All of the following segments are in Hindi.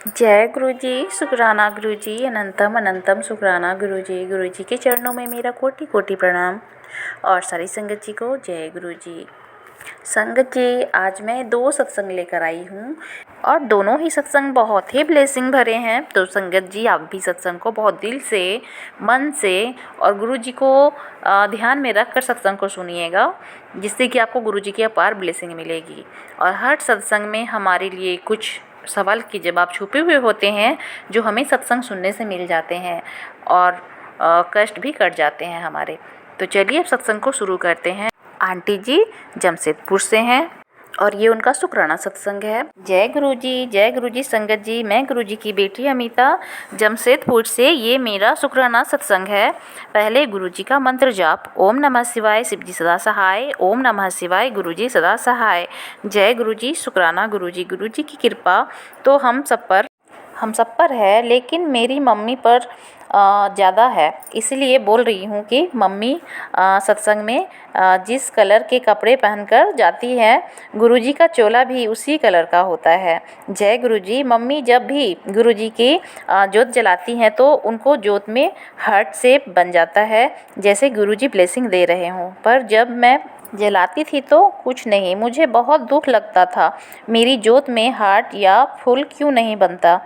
जय गुरु जी, शुक्राना गुरु जी, अनंतम अनंतम शुक्राना गुरु जी। गुरु जी के चरणों में मेरा कोटि कोटि प्रणाम और सारी संगत जी को जय गुरु जी। संगत जी, आज मैं 2 सत्संग लेकर आई हूँ और दोनों ही सत्संग बहुत ही ब्लेसिंग भरे हैं। तो संगत जी, आप भी सत्संग को बहुत दिल से, मन से और गुरु जी को ध्यान में रख कर सत्संग को सुनिएगा, जिससे कि आपको गुरु जी की अपार ब्लेसिंग मिलेगी। और हर सत्संग में हमारे लिए कुछ सवाल के जवाब छुपे हुए होते हैं, जो हमें सत्संग सुनने से मिल जाते हैं और कष्ट भी कट जाते हैं हमारे। तो चलिए अब सत्संग को शुरू करते हैं। आंटी जी जमशेदपुर से हैं और ये उनका शुक्राना सत्संग है। जय गुरु जी संगत जी। मैं गुरु जी की बेटी अमिता जमशेदपुर से, ये मेरा शुक्राना सत्संग है। पहले गुरु जी का मंत्र जाप, ओम नमः शिवाय, शिव जी सदा सहाय, ओम नमः शिवाय, गुरु जी सदा सहाय। जय गुरु जी, शुक्राना गुरु जी की कृपा तो हम सब पर है, लेकिन मेरी मम्मी पर ज़्यादा है। इसलिए बोल रही हूँ कि मम्मी सत्संग में जिस कलर के कपड़े पहनकर जाती है, गुरुजी का चोला भी उसी कलर का होता है। जय गुरुजी। मम्मी जब भी गुरुजी की जोत जलाती हैं तो उनको जोत में हार्ट शेप बन जाता है, जैसे गुरुजी ब्लेसिंग दे रहे हों। पर जब मैं जलाती थी तो कुछ नहीं, मुझे बहुत दुख लगता था, मेरी जोत में हार्ट या फूल क्यों नहीं बनता।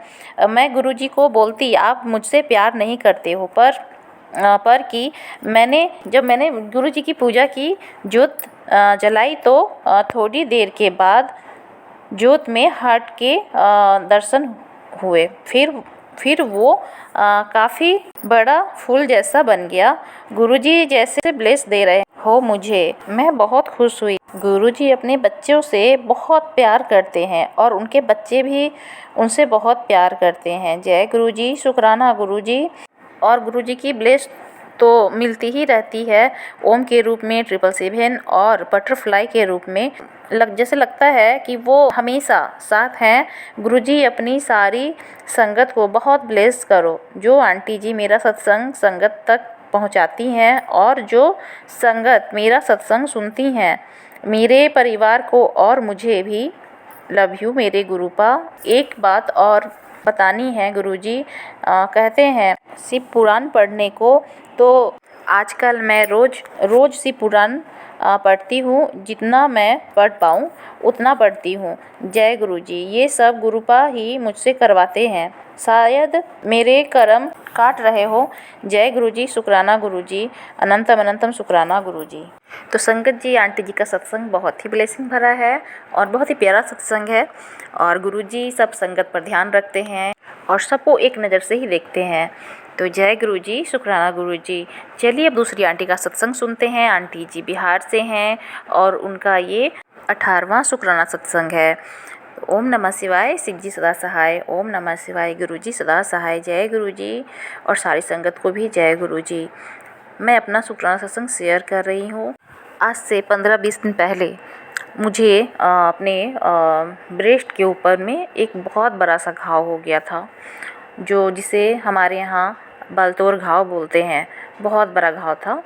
मैं गुरुजी को बोलती, आप मुझसे प्यार नहीं करते हो। पर कि जब मैंने गुरुजी की पूजा की, जोत जलाई तो थोड़ी देर के बाद जोत में हार्ट के दर्शन हुए। फिर वो काफ़ी बड़ा फूल जैसा बन गया। गुरुजी जैसे ब्लेस दे रहे हो मुझे, मैं बहुत खुश हुई। गुरुजी अपने बच्चों से बहुत प्यार करते हैं और उनके बच्चे भी उनसे बहुत प्यार करते हैं। जय गुरुजी, शुक्राना गुरुजी। और गुरुजी की ब्लेस तो मिलती ही रहती है, ओम के रूप में, 777 और बटरफ्लाई के रूप में। जैसे लगता है कि वो हमेशा साथ हैं। गुरुजी अपनी सारी संगत को बहुत ब्लेस करो। जो आंटी जी मेरा सत्संग संगत तक पहुंचाती हैं और जो संगत मेरा सत्संग सुनती हैं, मेरे परिवार को और मुझे भी लव यू मेरे गुरुपा। एक बात और बतानी है गुरुजी, कहते हैं शिव पुराण पढ़ने को, तो आजकल मैं रोज शिव पुराण पढ़ती हूँ। जितना मैं पढ़ पाऊँ उतना पढ़ती हूँ। जय गुरुजी। ये सब गुरुपा ही मुझसे करवाते हैं, शायद मेरे कर्म काट रहे हो। जय गुरुजी, शुक्राना गुरुजी, अनंतम अनंतम शुक्राना गुरुजी। तो संगत जी, आंटी जी का सत्संग बहुत ही ब्लेसिंग भरा है और बहुत ही प्यारा सत्संग है और गुरुजी सब संगत पर ध्यान रखते हैं और सबको एक नज़र से ही देखते हैं। तो जय गुरुजी, शुक्राना गुरुजी। चलिए अब दूसरी आंटी का सत्संग सुनते हैं। आंटी जी बिहार से हैं और उनका ये 18वां शुक्राना सत्संग है। ओम नमः शिवाय, शिव जी सदा सहाय, ओम नमः शिवाय, गुरु जी सदा सहाय। जय गुरु जी और सारी संगत को भी जय गुरु जी। मैं अपना शुक्राना सत्संग शेयर कर रही हूँ। आज से 15-20 दिन पहले मुझे अपने ब्रेस्ट के ऊपर में एक बहुत बड़ा सा घाव हो गया था, जिसे हमारे यहाँ बालतोर घाव बोलते हैं। बहुत बड़ा घाव था,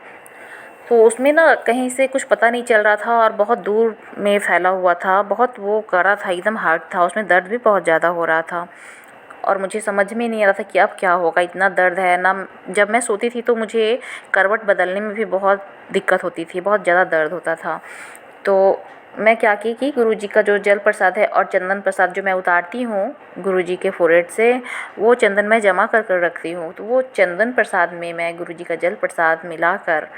तो उसमें ना कहीं से कुछ पता नहीं चल रहा था और बहुत दूर में फैला हुआ था। बहुत वो कड़ा था, एकदम हार्ड था, उसमें दर्द भी बहुत ज़्यादा हो रहा था और मुझे समझ में नहीं आ रहा था कि अब क्या होगा, इतना दर्द है ना। जब मैं सोती थी तो मुझे करवट बदलने में भी बहुत दिक्कत होती थी, बहुत ज़्यादा दर्द होता था। तो मैं क्या की कि गुरुजी का जो जल प्रसाद है और चंदन प्रसाद जो मैं उतारती हूँ गुरुजी के फोrehead से, वो चंदन मैं जमा कर कर रखती हूँ। तो वो चंदन प्रसाद में मैं गुरुजी का जल प्रसाद मिलाकर,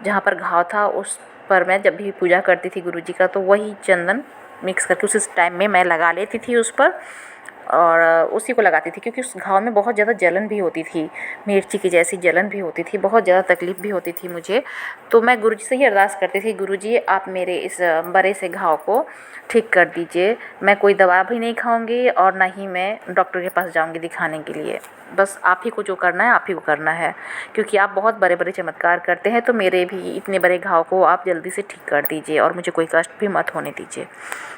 जहाँ पर घाव था उस पर मैं जब भी पूजा करती थी गुरुजी का, तो वही चंदन मिक्स करके उस टाइम में मैं लगा लेती थी उस पर और उसी को लगाती थी, क्योंकि उस घाव में बहुत ज़्यादा जलन भी होती थी, मिर्ची की जैसी जलन भी होती थी, बहुत ज़्यादा तकलीफ़ भी होती थी मुझे। तो मैं गुरुजी से ही अरदास करती थी, गुरुजी आप मेरे इस बड़े से घाव को ठीक कर दीजिए। मैं कोई दवा भी नहीं खाऊंगी और ना ही मैं डॉक्टर के पास जाऊंगी दिखाने के लिए। बस आप ही को जो करना है आप ही को करना है, क्योंकि आप बहुत बड़े बड़े चमत्कार करते हैं। तो मेरे भी इतने बड़े घाव को आप जल्दी से ठीक कर दीजिए और मुझे कोई कष्ट भी मत होने दीजिए।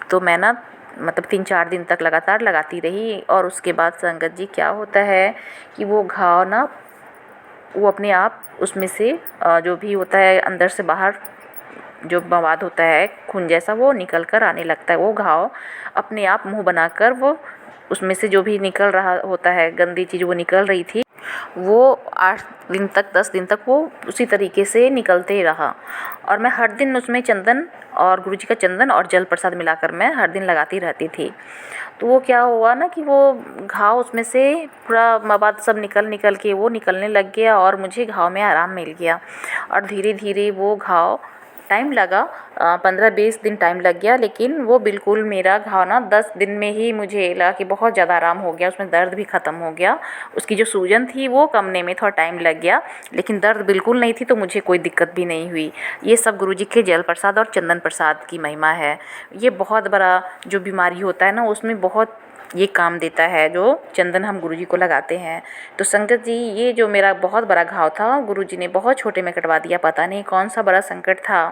तो मैं ना 3-4 दिन तक लगातार लगाती रही और उसके बाद संगत जी क्या होता है कि वो घाव ना, वो अपने आप उसमें से जो भी होता है अंदर से बाहर जो मवाद होता है खून जैसा, वो निकल कर आने लगता है। वो घाव अपने आप मुंह बनाकर वो उसमें से जो भी निकल रहा होता है गंदी चीज़ वो निकल रही थी, वो 8 दिन तक 10 दिन तक वो उसी तरीके से निकलते ही रहा। और मैं हर दिन उसमें चंदन और गुरुजी का चंदन और जल प्रसाद मिलाकर मैं हर दिन लगाती रहती थी। तो वो क्या हुआ ना कि वो घाव उसमें से पूरा मवाद सब निकल के वो निकलने लग गया और मुझे घाव में आराम मिल गया। और धीरे धीरे वो घाव टाइम लगा, 15-20 दिन टाइम लग गया, लेकिन वो बिल्कुल मेरा घाव ना 10 दिन में ही मुझे लगा कि बहुत ज़्यादा आराम हो गया, उसमें दर्द भी ख़त्म हो गया। उसकी जो सूजन थी वो कमने में थोड़ा टाइम लग गया, लेकिन दर्द बिल्कुल नहीं थी, तो मुझे कोई दिक्कत भी नहीं हुई। ये सब गुरुजी के जल प्रसाद और चंदन प्रसाद की महिमा है। ये बहुत बड़ा जो बीमारी होता है ना उसमें बहुत ये काम देता है जो चंदन हम गुरुजी को लगाते हैं। तो संगत जी, ये जो मेरा बहुत बड़ा घाव था गुरुजी ने बहुत छोटे में कटवा दिया। पता नहीं कौन सा बड़ा संकट था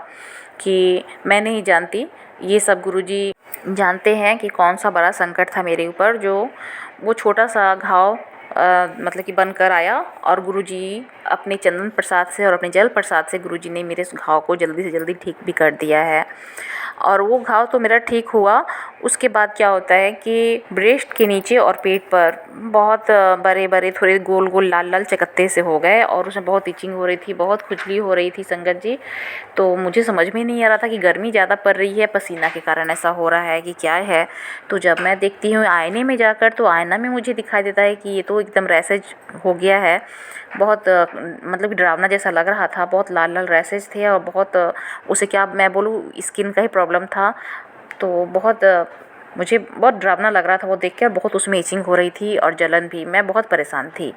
कि मैं नहीं जानती, ये सब गुरुजी जानते हैं कि कौन सा बड़ा संकट था मेरे ऊपर, जो वो छोटा सा घाव मतलब कि बनकर आया। और गुरुजी अपने चंदन प्रसाद से और अपने जल प्रसाद से गुरुजी ने मेरे इस घाव को जल्दी से जल्दी ठीक भी कर दिया है। और वो घाव तो मेरा ठीक हुआ। उसके बाद क्या होता है कि ब्रेस्ट के नीचे और पेट पर बहुत बड़े बड़े थोड़े गोल गोल लाल लाल चकत्ते से हो गए और उसमें बहुत इचिंग हो रही थी, बहुत खुजली हो रही थी संगत जी। तो मुझे समझ में नहीं आ रहा था कि गर्मी ज़्यादा पड़ रही है, पसीना के कारण ऐसा हो रहा है कि क्या है। तो जब मैं देखती हूँ आईने में जाकर, तो आईना में मुझे दिखाई देता है कि ये तो एकदम रैसेज हो गया है। बहुत मतलब डरावना जैसा लग रहा था, बहुत लाल लाल रैसेज थे और बहुत उसे क्या मैं बोलूँ, स्किन का ही प्रॉब्लम था। तो बहुत मुझे बहुत डरावना लग रहा था वो देख कर। बहुत उसमें इचिंग हो रही थी और जलन भी। मैं बहुत परेशान थी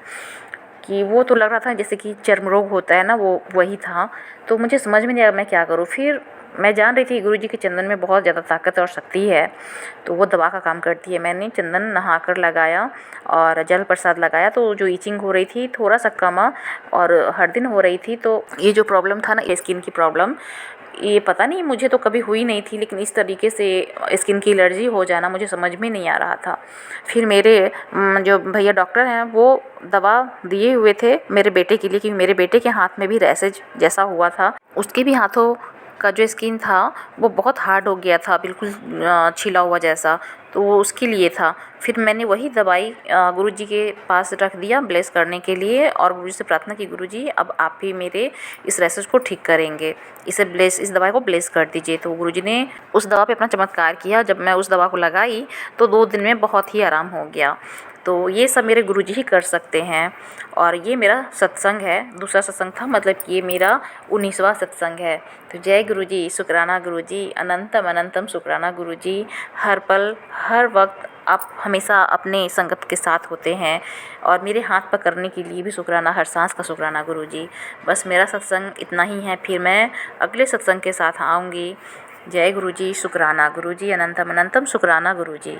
कि वो तो लग रहा था जैसे कि चर्म रोग होता है ना, वो वही था। तो मुझे समझ में नहीं आया मैं क्या करूँ। फिर मैं जान रही थी गुरुजी के चंदन में बहुत ज़्यादा ताकत और शक्ति है, तो वो दवा का काम करती है। मैंने चंदन नहाकर लगाया और जल प्रसाद लगाया, तो जो इचिंग हो रही थी थोड़ा सा कम और हर दिन हो रही थी। तो ये जो प्रॉब्लम था ना, स्किन की प्रॉब्लम, ये पता नहीं मुझे तो कभी हुई नहीं थी, लेकिन इस तरीके से स्किन की एलर्जी हो जाना मुझे समझ में नहीं आ रहा था। फिर मेरे जो भैया डॉक्टर हैं वो दवा दिए हुए थे मेरे बेटे के लिए, क्योंकि मेरे बेटे के हाथ में भी रैसेज जैसा हुआ था। उसके भी हाथों का जो स्किन था वो बहुत हार्ड हो गया था, बिल्कुल छिला हुआ जैसा। तो वो उसके लिए था। फिर मैंने वही दवाई गुरुजी के पास रख दिया ब्लेस करने के लिए, और गुरुजी से प्रार्थना की, गुरुजी अब आप ही मेरे इस रैसेज को ठीक करेंगे, इस दवाई को ब्लेस कर दीजिए। तो गुरुजी ने उस दवा पे अपना चमत्कार किया। जब मैं उस दवा को लगाई तो 2 दिन में बहुत ही आराम हो गया। तो ये सब मेरे गुरुजी ही कर सकते हैं। और ये मेरा सत्संग है, दूसरा सत्संग था, मतलब ये मेरा 19वां सत्संग है। तो जय गुरुजी, शुक्राना गुरुजी, अनंतम अनंतम शुक्राना गुरुजी। हर पल हर वक्त आप हमेशा अपने संगत के साथ होते हैं, और मेरे हाथ पकड़ने के लिए भी शुक्राना, हर सांस का शुक्राना गुरुजी। बस मेरा सत्संग इतना ही है, फिर मैं अगले सत्संग के साथ आऊँगी। जय गुरुजी, शुक्राना गुरुजी, अनंतम अनंतम शुक्राना गुरुजी।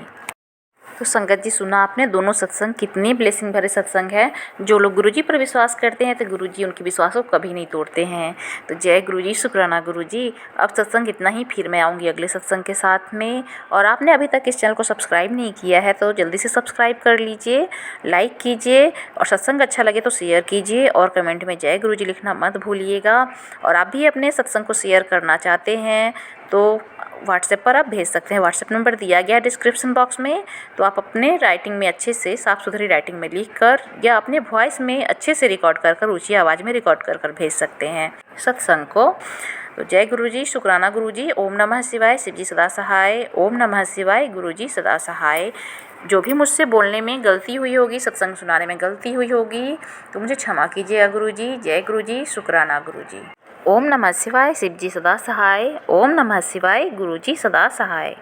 तो संगत जी, सुना आपने दोनों सत्संग कितने ब्लेसिंग भरे सत्संग है। जो लोग गुरुजी पर विश्वास करते हैं तो गुरुजी उनके विश्वास को कभी नहीं तोड़ते हैं। तो जय गुरुजी, शुक्राना गुरुजी। अब सत्संग इतना ही, फिर मैं आऊँगी अगले सत्संग के साथ में। और आपने अभी तक इस चैनल को सब्सक्राइब नहीं किया है तो जल्दी से सब्सक्राइब कर लीजिए, लाइक कीजिए, और सत्संग अच्छा लगे तो शेयर कीजिए, और कमेंट में जय गुरुजी लिखना मत भूलिएगा। और आप भी अपने सत्संग को शेयर करना चाहते हैं तो व्हाट्सएप पर आप भेज सकते हैं। व्हाट्सएप नंबर दिया गया है डिस्क्रिप्शन बॉक्स में। तो आप अपने राइटिंग में अच्छे से, साफ़ सुथरी राइटिंग में लिख कर, या अपने वॉइस में अच्छे से रिकॉर्ड कर ऊँची आवाज़ में रिकॉर्ड कर भेज सकते हैं सत्संग को। तो जय गुरुजी, शुक्राना गुरुजी। ओम नमः शिवाय, शिवजी सदा सहाय। ओम नमः शिवाय, गुरुजी सदा सहाय। जो भी मुझसे बोलने में गलती हुई होगी, सत्संग सुनाने में गलती हुई होगी, तो मुझे क्षमा कीजिएगा गुरुजी। जय गुरुजी, शुक्राना गुरुजी। ओम नमः शिवाय, शिवजी सदा सहाय। ओम नमः शिवाय, गुरुजी सदा सहाय।